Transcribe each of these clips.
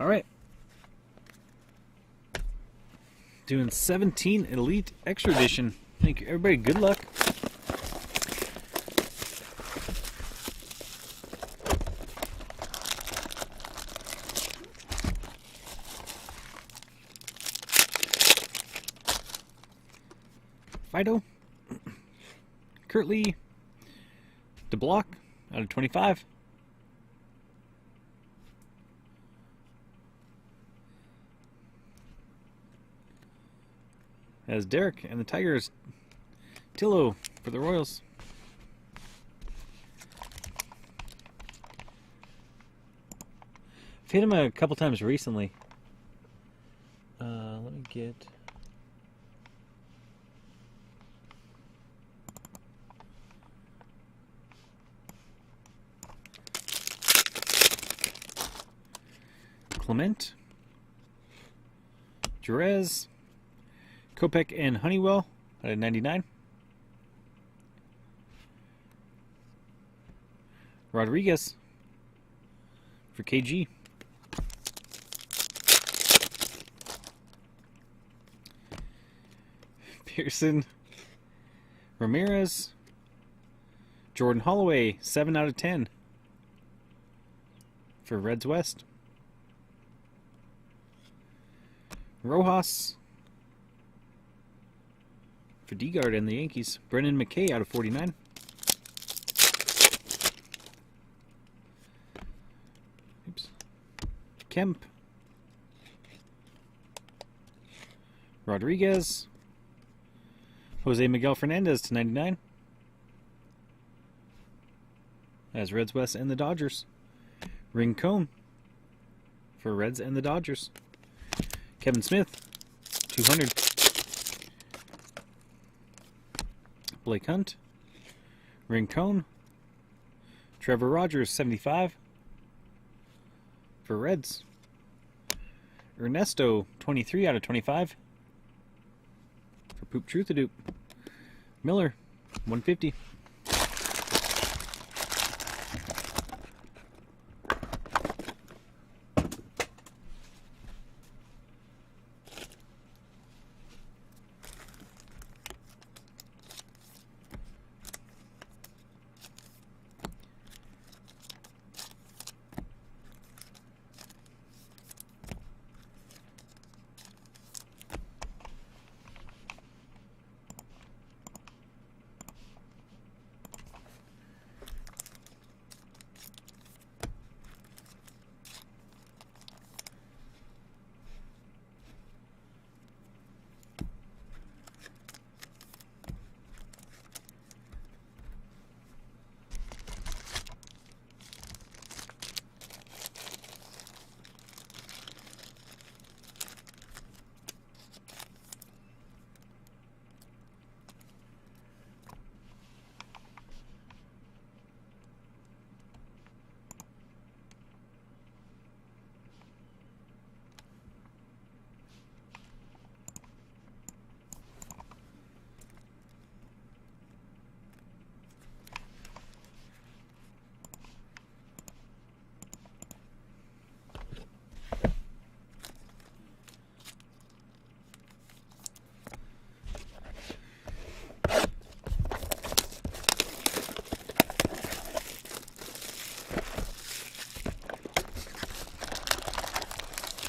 Alright. Doing 17 Elite Extra Edition. Thank you, everybody. Good luck. Fido. Curtly. DeBlock out of 25. As Derek and the Tigers. Tillo for the Royals. I've hit him a couple times recently. Let me get... Clement. Jerez. Kopech and Honeywell out of 99. Rodriguez for KG. Pearson. Ramirez. Jordan Holloway, 7 out of 10 for Reds West. Rojas for D-Guard and the Yankees. Brennan McKay out of 49. Oops. Kemp. Rodriguez. Jose Miguel Fernandez to 99. As Reds West and the Dodgers. Rincon for Reds and the Dodgers. Kevin Smith, 200. Blake Hunt. Rincon. Trevor Rogers, 75. For Reds. Ernesto, 23 out of 25. For Poop Truth-a-Doop. Miller, 150.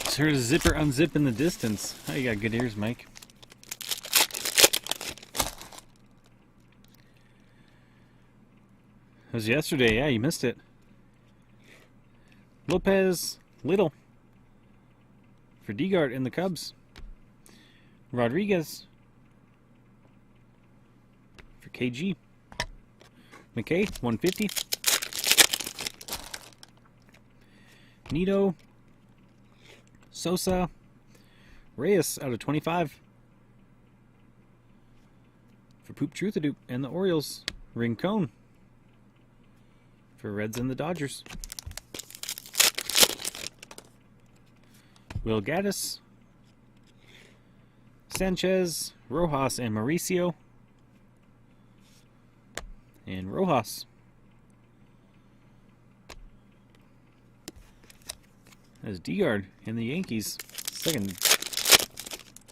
Just heard a zipper unzip in the distance. Oh, you got good ears, Mike. It was yesterday. Yeah, you missed it. Lopez Little for D-Guard and the Cubs. Rodriguez for KG. McKay, 150. Nito. Sosa. Reyes out of 25. For Poop Truth-a-Doop and the Orioles. Rincon for Reds and the Dodgers. Will Gaddis. Sanchez. Rojas and Mauricio. And Rojas. As D-Guard in the Yankees. Second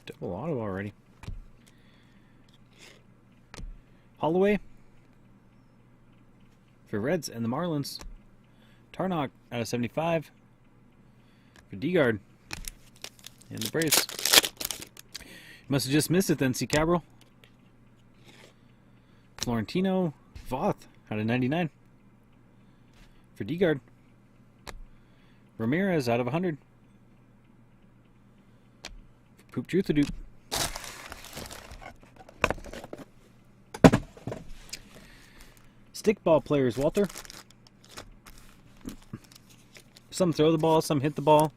double auto already. Holloway for Reds and the Marlins. Tarnock out of 75 for D-Guard and the Braves. Must have just missed it then, C. Cabral. Florentino Voth out of 99 for D-Guard. Ramirez out of 100 for Poop Juthadoop. Stickball players, Walter. Some throw the ball, some hit the ball.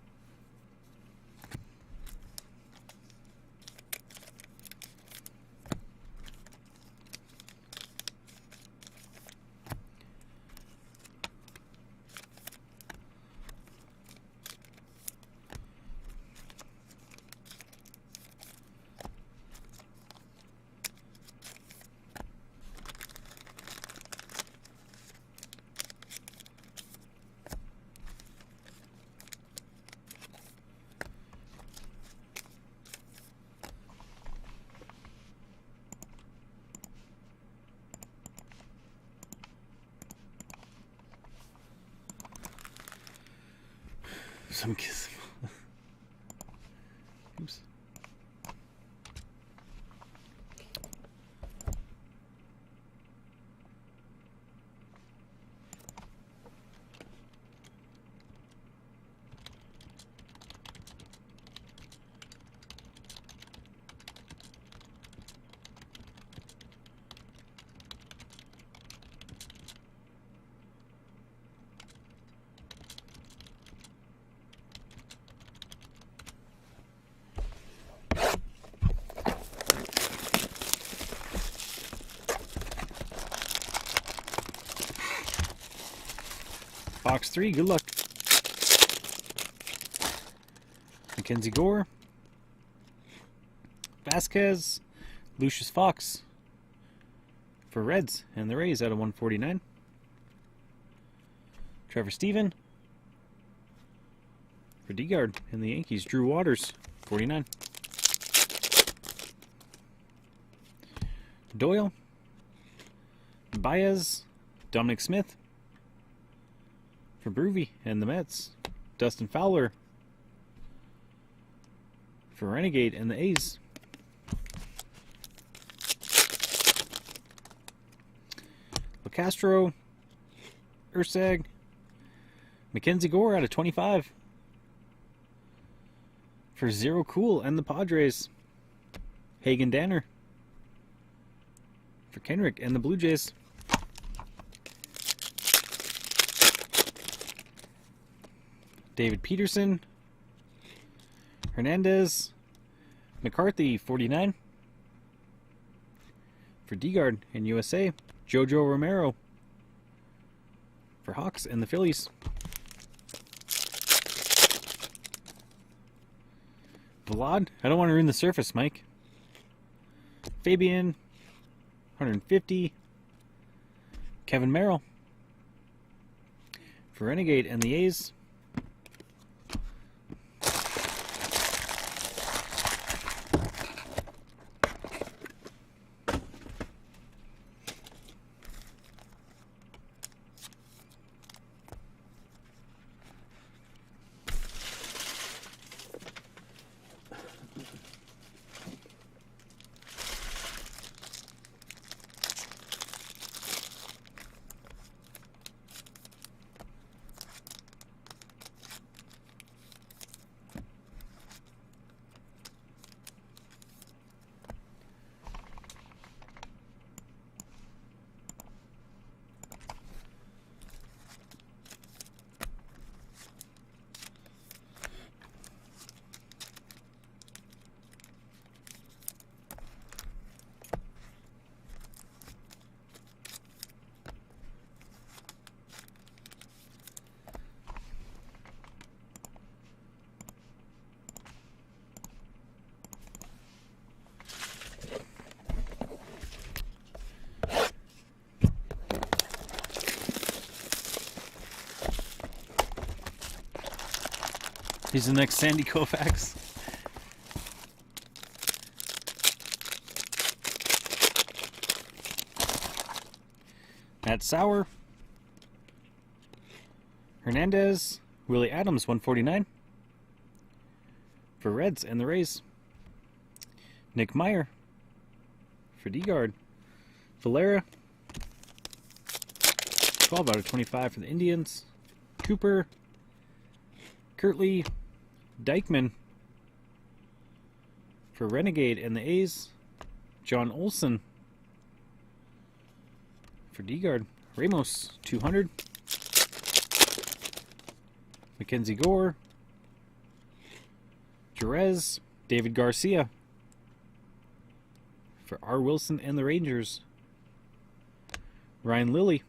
Some kiss. Oops. Box 3, good luck. Mackenzie Gore. Vasquez. Lucius Fox. For Reds and the Rays out of 149. Trevor Stephen. For D-Guard and the Yankees, Drew Waters, 49. Doyle. Baez. Dominic Smith. For Broovy and the Mets, Dustin Fowler. For Renegade and the A's, LeCastro, Ursag, Mackenzie Gore out of 25. For Zero Cool and the Padres, Hagen Danner. For Kenrick and the Blue Jays. David Peterson, Hernandez, McCarthy, 49. For D-Guard and USA, Jojo Romero. For Hawks and the Phillies. Vlad, I don't want to ruin the surface, Mike. Fabian, 150. Kevin Merrill. For Renegade and the A's, He's the next Sandy Koufax. Matt Sauer. Hernandez. Willie Adams, 149. For Reds and the Rays. Nick Meyer. For D-Guard. Valera. 12 out of 25 for the Indians. Cooper. Kirtley. Dykeman. For Renegade and the A's. John Olson. For D-Guard. Ramos, 200. Mackenzie Gore. Jerez. David Garcia. For R. Wilson and the Rangers. Ryan Lilly.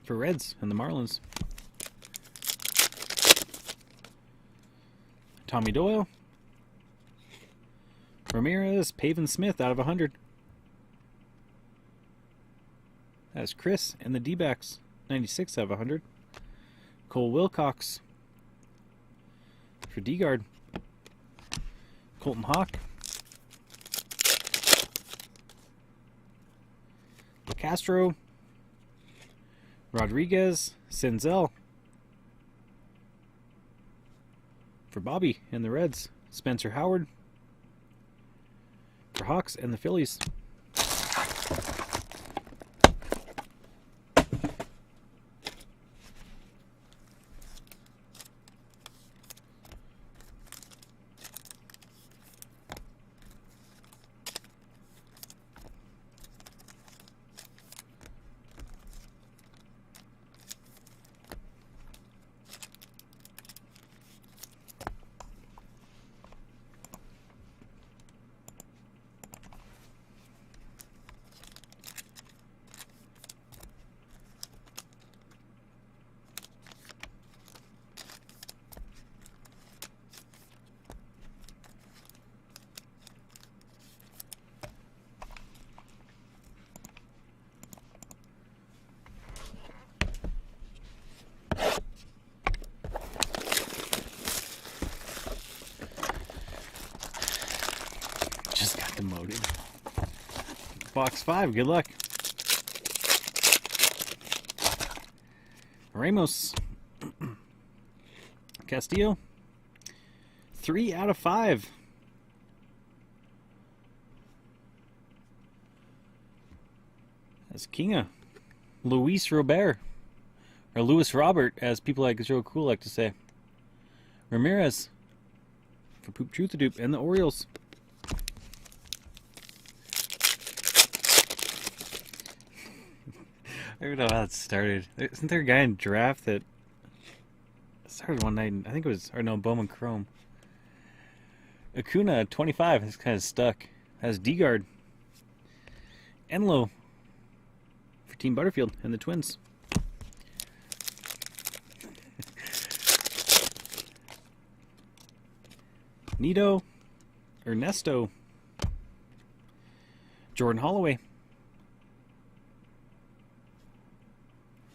For Reds and the Marlins. Tommy Doyle. Ramirez, Pavin Smith out of 100. That's Chris and the D-backs, 96 out of 100. Cole Wilcox for D-Guard. Colton Hawk. Castro. Rodriguez. Senzel. For Bobby and the Reds. Spencer Howard. For Hawks and the Phillies. Just got demoted. Box 5, good luck. Ramos. Castillo. 3 out of 5. That's Kinga. Luis Robert. Or Louis Robert, as people like Joe Cool like to say. Ramirez. For Poop Truth Dupe and the Orioles. I don't know how it started. Isn't there a guy in draft that started one night? I think it was, or no, Bowman Chrome. Acuna, 25. It's kind of stuck. Has D-Guard. Enlo for Team Butterfield and the Twins. Nito. Ernesto. Jordan Holloway.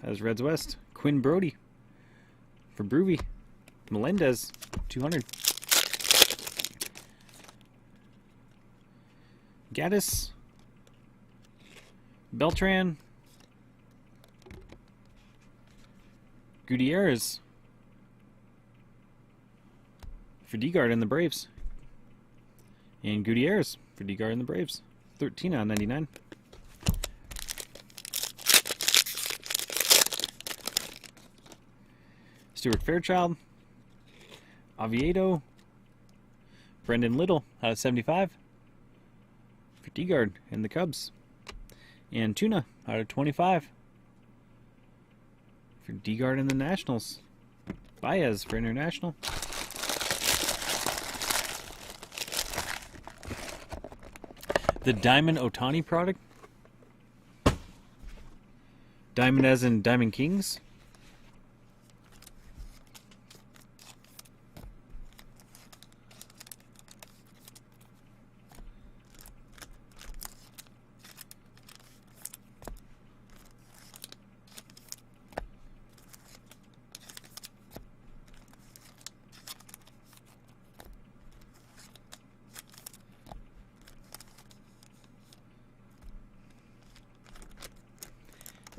Has Reds West. Quinn Brody for Broovy. Melendez, 200. Gaddis. Beltran. Gutierrez for D-Guard and the Braves. And Gutierrez for D-Guard and the Braves. 13 out of 99. Stuart Fairchild. Oviedo. Brendan Little out of 75. For D-Guard and the Cubs. And Tuna out of 25. For D-Guard and the Nationals. Baez for International. The Diamond Otani product. Diamond as in Diamond Kings.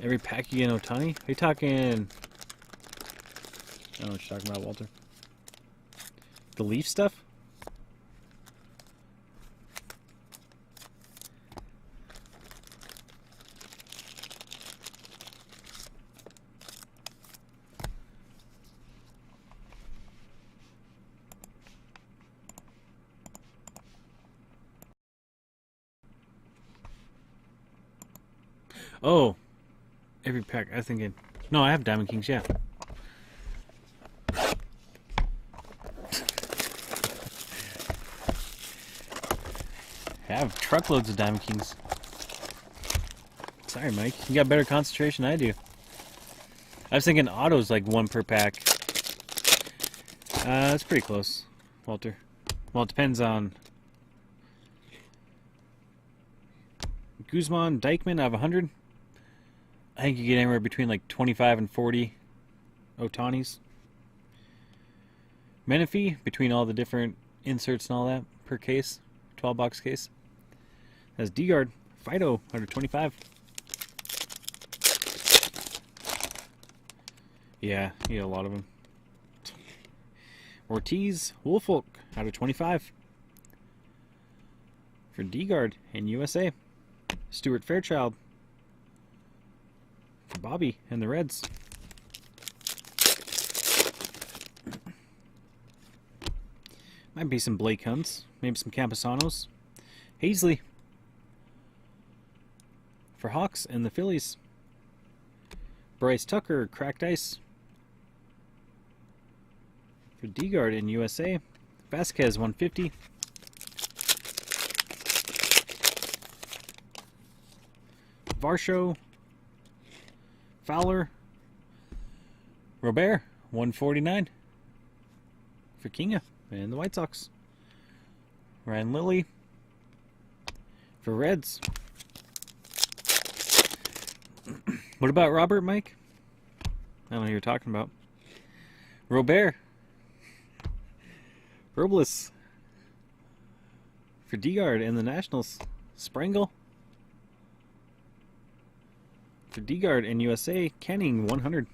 Every pack you get an Ohtani? Are you talking... I don't know what you're talking about, Walter. The Leaf stuff? Oh, every pack. I was thinking, no, I have Diamond Kings. Yeah. I have truckloads of Diamond Kings. Sorry, Mike. You got better concentration than I do. I was thinking autos like one per pack. That's pretty close, Walter. Well, it depends on Guzman, Dykman. I have 100. I think you get anywhere between like 25 and 40 Ohtanis. Menifee, between all the different inserts and all that, per case. 12-box case. That's D-Guard. Fido, 125. Yeah, you get a lot of them. Ortiz, Woolfolk, out of 25. For D-Guard in USA. Stuart Fairchild. For Bobby and the Reds. Might be some Blake Hunts. Maybe some Campasanos. Hazley. For Hawks and the Phillies. Bryce Tucker, Cracked Ice. For D-Guard in USA. Vasquez, 150. Varsho. Fowler. Robert, 149. For Kinga and the White Sox. Ryan Lilly. For Reds. What about Robert, Mike? I don't know who you're talking about. Robert. Robles. For D-Guard and the Nationals. Sprengel. For D-Guard and USA. Canning, 100.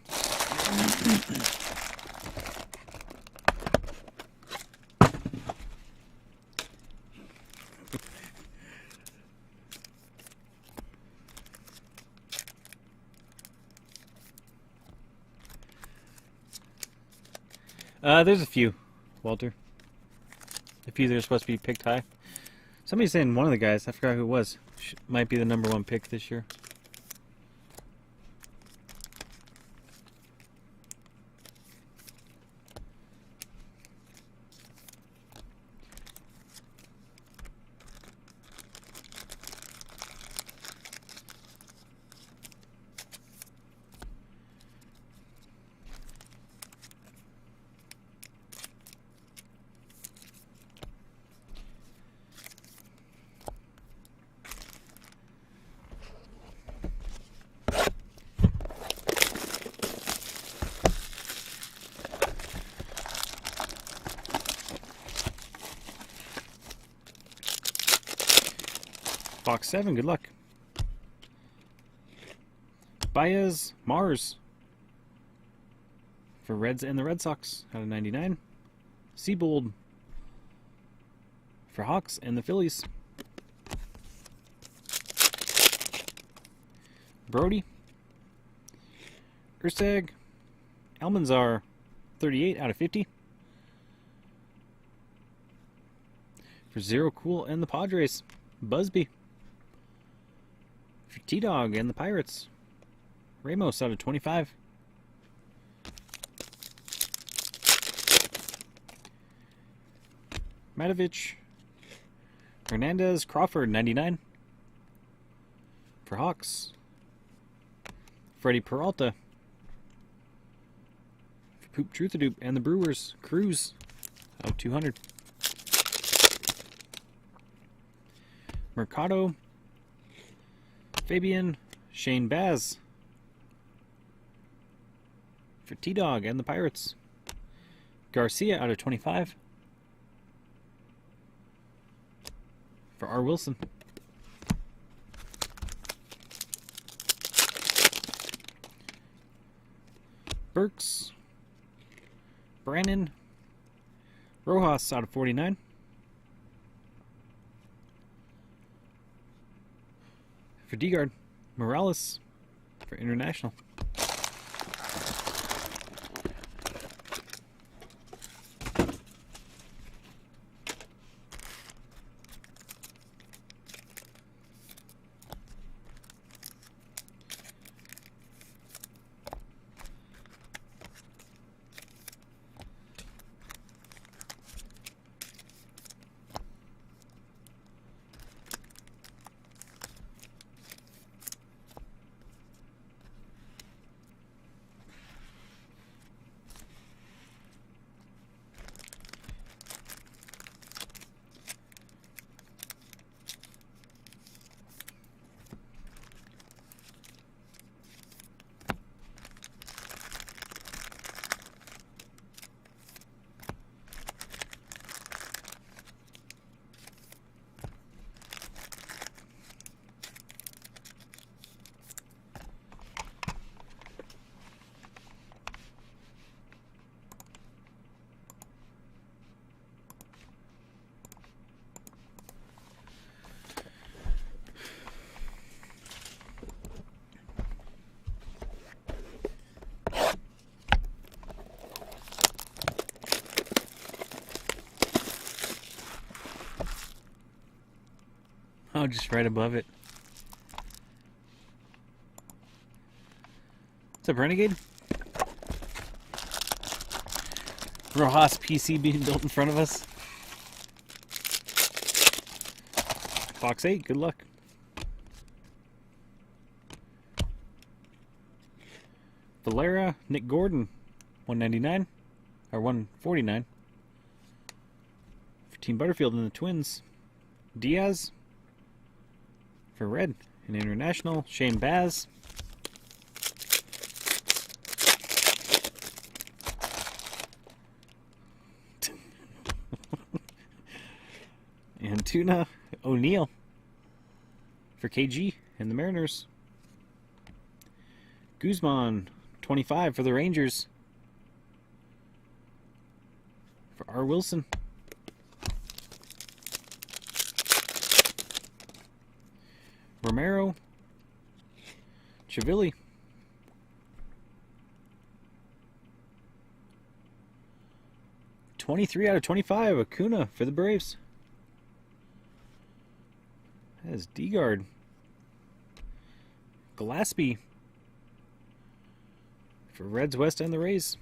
There's a few, Walter. A few that are supposed to be picked high. Somebody's saying one of the guys, I forgot who it was, might be the #1 pick this year. Box 7, good luck. Baez, Mars. For Reds and the Red Sox, out of 99. Seabold. For Hawks and the Phillies. Brody. Urseg. Almanzar, 38 out of 50. For Zero Cool and the Padres. Busby. For T-Dog and the Pirates. Ramos out of 25. Matovich. Hernandez. Crawford, 99. For Hawks. Freddie Peralta. For Poop Truthadoop and the Brewers. Cruz out of 200. Mercado. Fabian. Shane Baz. For T-Dog and the Pirates. Garcia out of 25. For R. Wilson. Burks. Brannon. Rojas out of 49. For D-Guard, Morales for International. Oh, just right above it. What's up, Renegade? Rojas PC being built in front of us. Box 8, good luck. Valera, Nick Gordon, 199 or 149 for Team Butterfield and the Twins. Diaz for Red and International. Shane Baz. And Tuna O'Neill for KG and the Mariners. Guzman, 25 for the Rangers. For R. Wilson. Romero. Chivilli. $23 out of 25. Acuna for the Braves. That is D-Guard. Gillespie for Reds, West, and the Rays.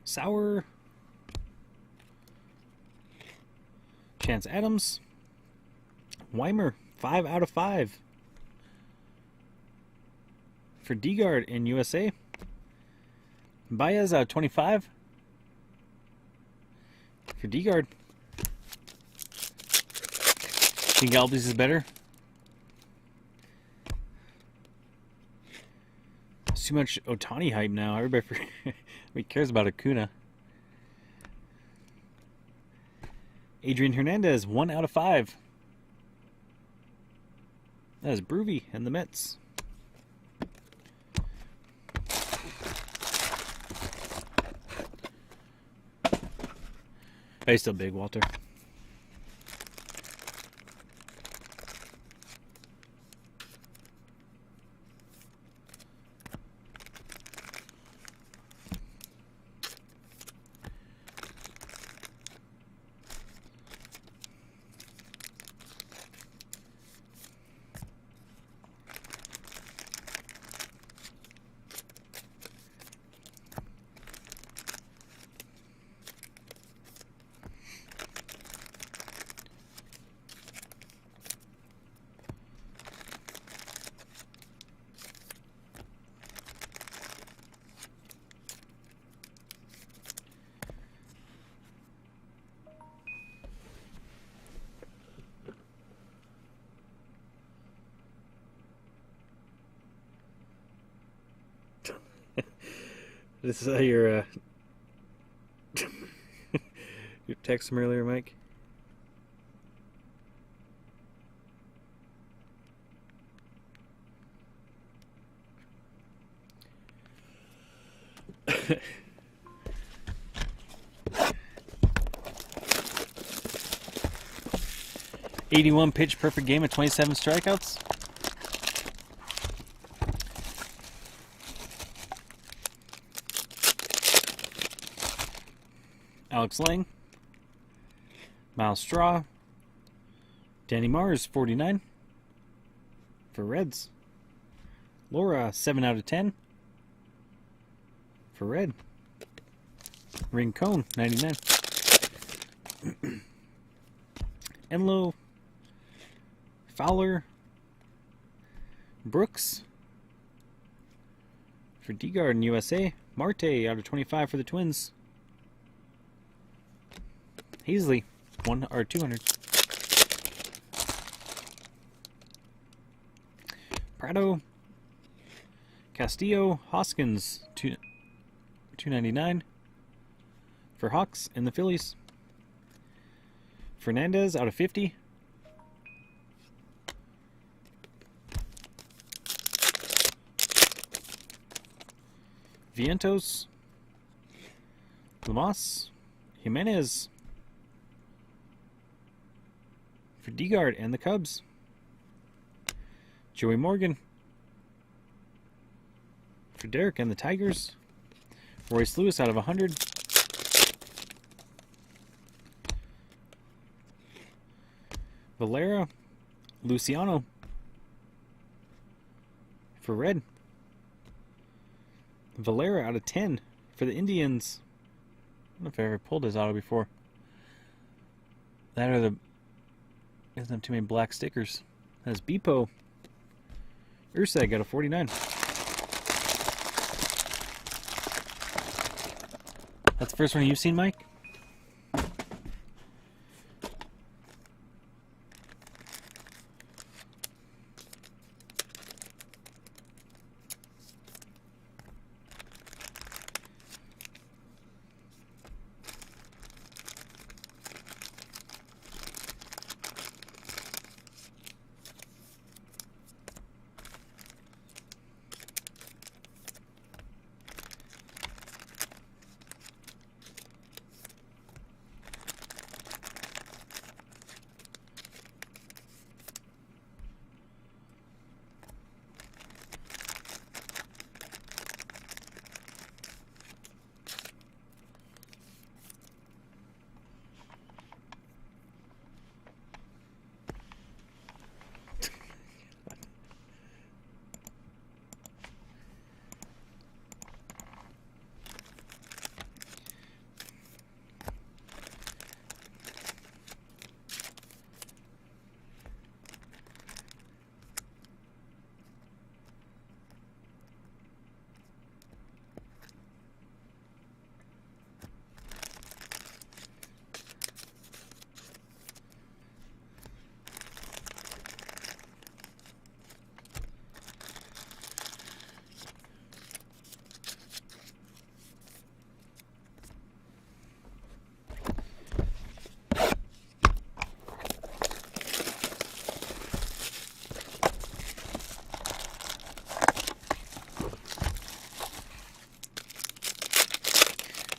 Sauer. Chance Adams. Weimer, 5 out of 5 for D-Guard in USA. Baez out of 25 for D-Guard. Think Albies is better? It's too much Ohtani hype now. Everybody cares about Acuna. Adrian Hernandez, 1 out of 5. That is Broovy and the Mets. Hey, still big, Walter. This is your your text from earlier, Mike. '81 pitch perfect game of 27 strikeouts. Alex Lang, Miles Straw, Danny Mars, 49 for Reds. Laura, 7 out of 10 for Red. Rincon, 99. Enlo, Fowler, Brooks for D-Guard in USA. Marte out of 25 for the Twins. Hazley, 200. Prado, Castillo, Hoskins, 299 for Hawks and the Phillies. Fernandez out of 50. Vientos, Lamas, Jimenez for D-Guard and the Cubs. Joey Morgan for Derek and the Tigers. Royce Lewis out of 100. Valera, Luciano for Red. Valera out of 10 for the Indians. I don't know if I ever pulled his auto before. That or the... doesn't have too many black stickers. That's Beepo. Urseg out of 49. That's the first one you've seen, Mike?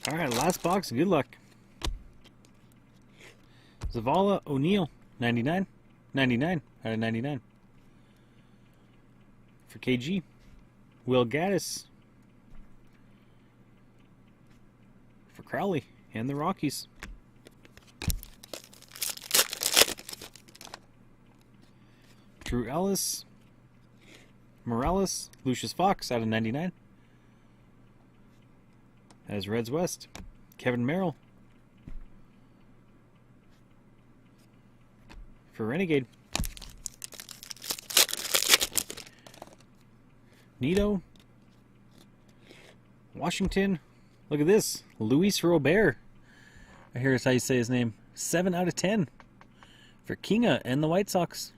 Alright, last box. Good luck. Zavala O'Neal, 99. 99 out of 99. For KG. Will Gaddis. For Crowley and the Rockies. Drew Ellis. Morales. Lucius Fox out of 99. As Reds West. Kevin Merrill. For Renegade. Nito. Washington. Look at this. Luis Robert. Here's how you say his name. 7 out of 10. For Kinga and the White Sox.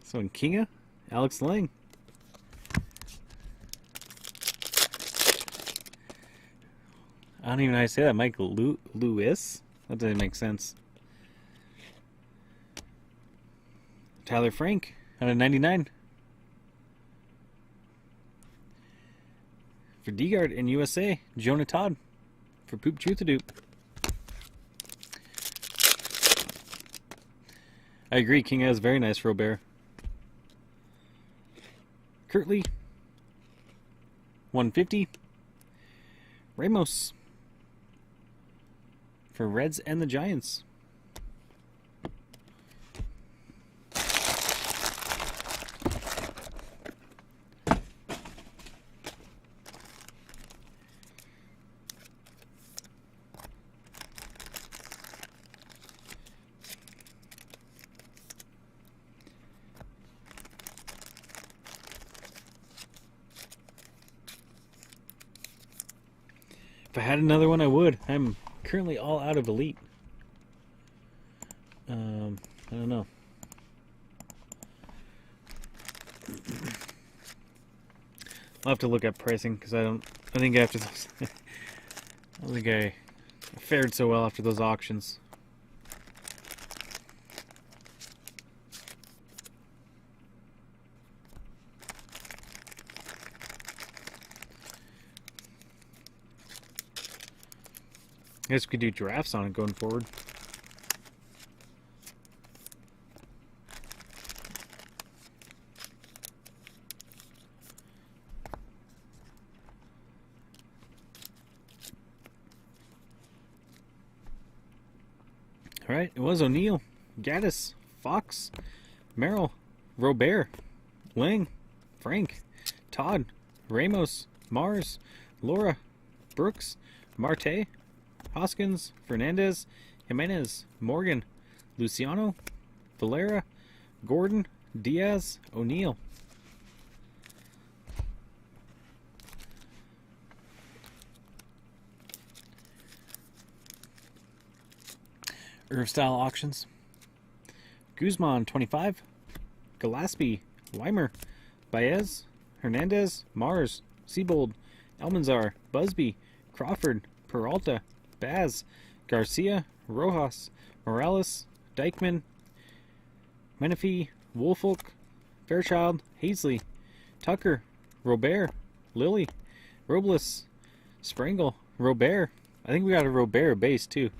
So in Kinga, Alex Lang. I don't even know how to say that. Michael Lewis? That doesn't make sense. Tyler Frank out of 99. For D-Guard in USA, Jonah Todd. For Poop Truth-a-Doop. I agree, King has very nice Robert. Kirtley. 150. Ramos. For Reds and the Giants. If I had another one, I would. I'm currently all out of Elite. I don't know. I'll have to look at pricing because I think after those, I don't think I fared so well after those auctions. I guess we could do drafts on it going forward. Alright, it was O'Neill, Gaddis, Fox, Merrill, Robert, Lang, Frank, Todd, Ramos, Mars, Laura, Brooks, Marte, Hoskins, Fernandez, Jimenez, Morgan, Luciano, Valera, Gordon, Diaz, O'Neill. Irv style auctions. Guzman 25, Gillespie, Weimer, Baez, Hernandez, Mars, Siebold, Almanzar, Busby, Crawford, Peralta, Baz, Garcia, Rojas, Morales, Dykeman, Menifee, Woolfolk, Fairchild, Hazley, Tucker, Robert, Lilly, Robles, Sprangle, Robert. I think we got a Robert base too.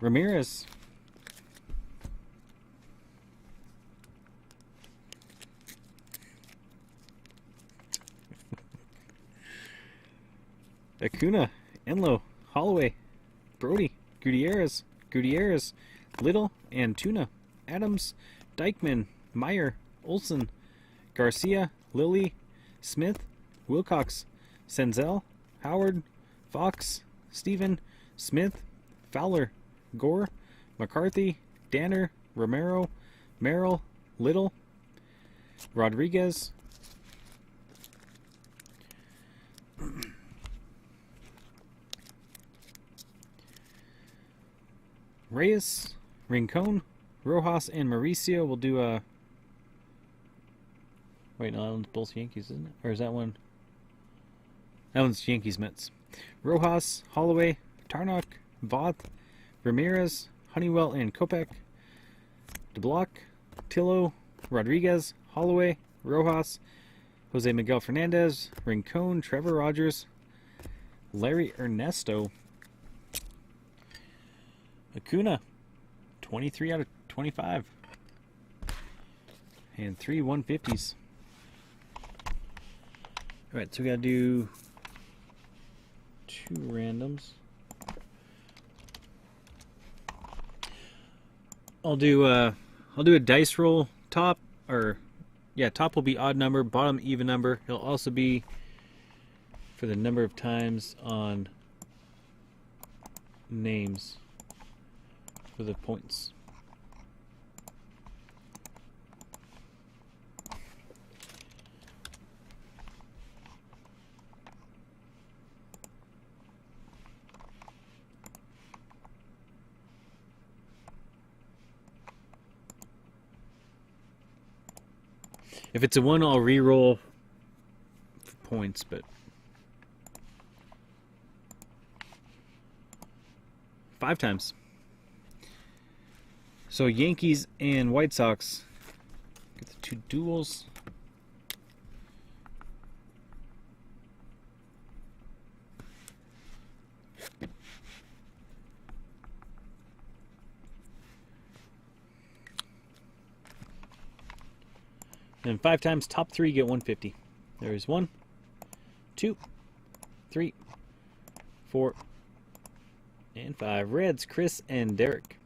Ramirez. Acuna, Enlo, Holloway, Brody, Gutierrez, Little, and Tuna, Adams, Dykeman, Meyer, Olson, Garcia, Lilly, Smith, Wilcox, Senzel, Howard, Fox, Stephen, Smith, Fowler, Gore, McCarthy, Danner, Romero, Merrill, Little, Rodriguez, Reyes, Rincon, Rojas, and Mauricio. We'll do a... Wait, no, that one's both Yankees, isn't it? Or is that one... That one's Yankees Mets. Rojas, Holloway, Tarnock, Voth, Ramirez, Honeywell, and Kopech. DeBlock, Tillo, Rodriguez, Holloway, Rojas, Jose Miguel Fernandez, Rincon, Trevor Rogers, Larry Ernesto, Acuna, 23 out of 25, and 3 150s. Alright, so we gotta do 2 randoms. I'll do a dice roll. Top, or yeah, top will be odd number, bottom even number. It'll also be for the number of times on names for the points. If it's a 1, I'll re-roll for points, but 5 times. So Yankees and White Sox get the 2 duels. And 5 times top 3 get 150. There's 1, 2, 3, 4, and 5. Reds, Chris and Derek.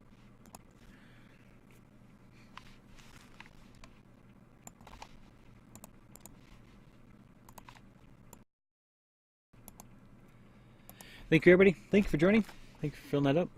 Thank you, everybody. Thank you for joining. Thank you for filling that up.